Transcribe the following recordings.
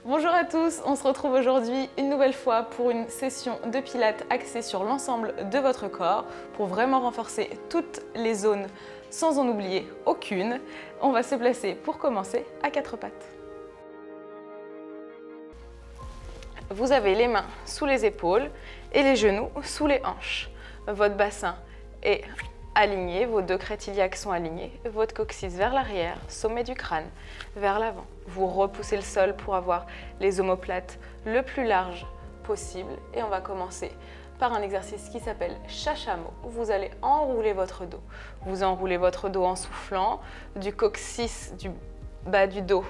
Bonjour à tous, on se retrouve aujourd'hui une nouvelle fois pour une session de pilates axée sur l'ensemble de votre corps pour vraiment renforcer toutes les zones sans en oublier aucune. On va se placer pour commencer à quatre pattes. Vous avez les mains sous les épaules et les genoux sous les hanches. Votre bassin est aligné, vos deux crêtes iliaques sont alignées, votre coccyx vers l'arrière, sommet du crâne vers l'avant. Vous repoussez le sol pour avoir les omoplates le plus large possible et on va commencer par un exercice qui s'appelle Shashamo. Vous allez enrouler votre dos. Vous enroulez votre dos en soufflant du coccyx, du bas du dos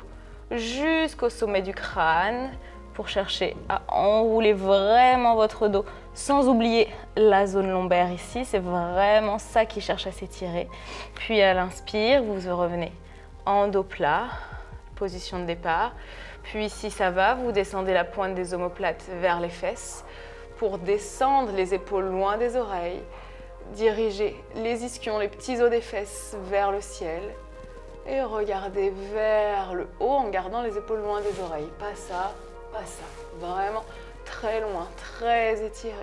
jusqu'au sommet du crâne pour chercher à enrouler vraiment votre dos sans oublier la zone lombaire ici. C'est vraiment ça qui cherche à s'étirer. Puis à l'inspire, vous revenez en dos plat, position de départ. Puis si ça va, vous descendez la pointe des omoplates vers les fesses pour descendre les épaules loin des oreilles. Dirigez les ischions, les petits os des fesses vers le ciel. Et regardez vers le haut en gardant les épaules loin des oreilles. Pas ça. Pas ça, vraiment très loin, très étiré.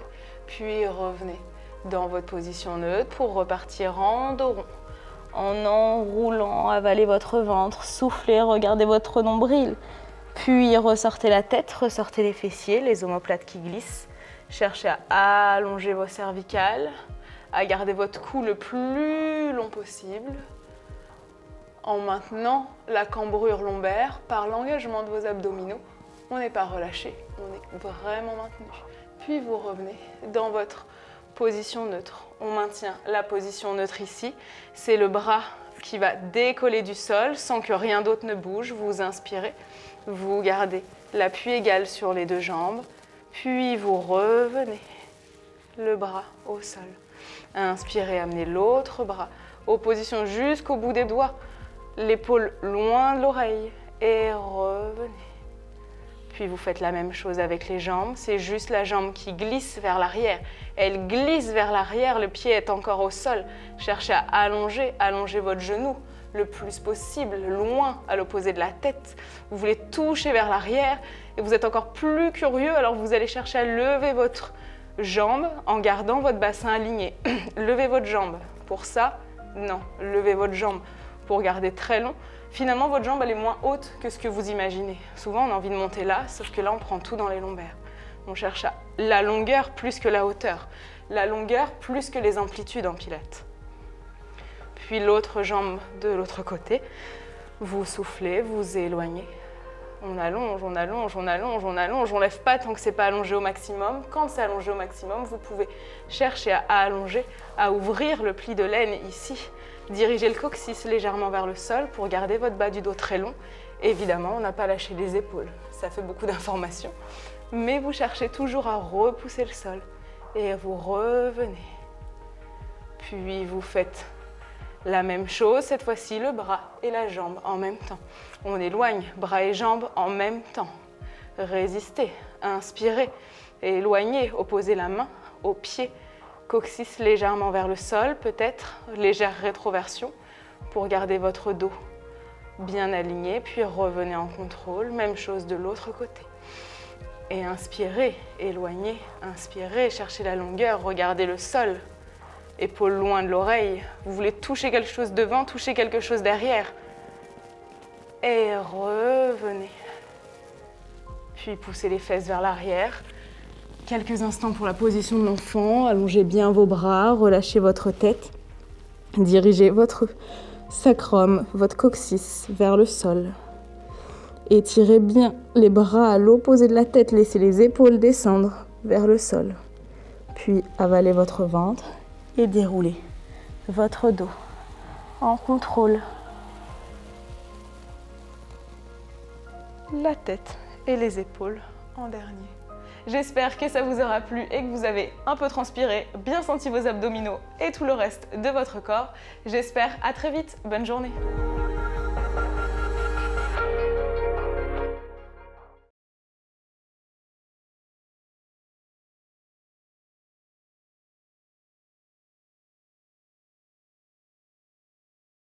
Puis revenez dans votre position neutre pour repartir en dos rond. En enroulant, avalez votre ventre, soufflez, regardez votre nombril. Puis ressortez la tête, ressortez les fessiers, les omoplates qui glissent. Cherchez à allonger vos cervicales, à garder votre cou le plus long possible. En maintenant la cambrure lombaire par l'engagement de vos abdominaux. On n'est pas relâché, on est vraiment maintenu. Puis vous revenez dans votre position neutre. On maintient la position neutre ici. C'est le bras qui va décoller du sol sans que rien d'autre ne bouge. Vous inspirez, vous gardez l'appui égal sur les deux jambes. Puis vous revenez le bras au sol. Inspirez, amenez l'autre bras aux positions jusqu'au bout des doigts. L'épaule loin de l'oreille et revenez. Puis vous faites la même chose avec les jambes, c'est juste la jambe qui glisse vers l'arrière. Elle glisse vers l'arrière, le pied est encore au sol. Cherchez à allonger votre genou le plus possible, loin à l'opposé de la tête. Vous voulez toucher vers l'arrière et vous êtes encore plus curieux, alors vous allez chercher à lever votre jambe en gardant votre bassin aligné. Levez votre jambe. Pour ça, non, levez votre jambe pour garder très long. Finalement, votre jambe elle est moins haute que ce que vous imaginez. Souvent, on a envie de monter là, sauf que là, on prend tout dans les lombaires. On cherche à la longueur plus que la hauteur. La longueur plus que les amplitudes en pilates. Puis l'autre jambe de l'autre côté. Vous soufflez, vous éloignez. On allonge, on allonge, on allonge, on allonge. On ne lève pas tant que ce n'est pas allongé au maximum. Quand c'est allongé au maximum, vous pouvez chercher à allonger, à ouvrir le pli de l'aine ici. Dirigez le coccyx légèrement vers le sol pour garder votre bas du dos très long. Évidemment, on n'a pas lâché les épaules, ça fait beaucoup d'informations. Mais vous cherchez toujours à repousser le sol et vous revenez. Puis vous faites la même chose, cette fois-ci le bras et la jambe en même temps. On éloigne bras et jambes en même temps. Résistez, inspirez, éloignez, opposez la main au pied. Coccyx légèrement vers le sol, peut-être légère rétroversion pour garder votre dos bien aligné, puis revenez en contrôle, même chose de l'autre côté. Et inspirez, éloignez, inspirez, cherchez la longueur, regardez le sol, épaules loin de l'oreille. Vous voulez toucher quelque chose devant, toucher quelque chose derrière. Et revenez. Puis poussez les fesses vers l'arrière. Quelques instants pour la position de l'enfant, allongez bien vos bras, relâchez votre tête, dirigez votre sacrum, votre coccyx vers le sol. Étirez bien les bras à l'opposé de la tête, laissez les épaules descendre vers le sol. Puis avalez votre ventre et déroulez votre dos en contrôle. La tête et les épaules en dernier. J'espère que ça vous aura plu et que vous avez un peu transpiré, bien senti vos abdominaux et tout le reste de votre corps. J'espère à très vite. Bonne journée.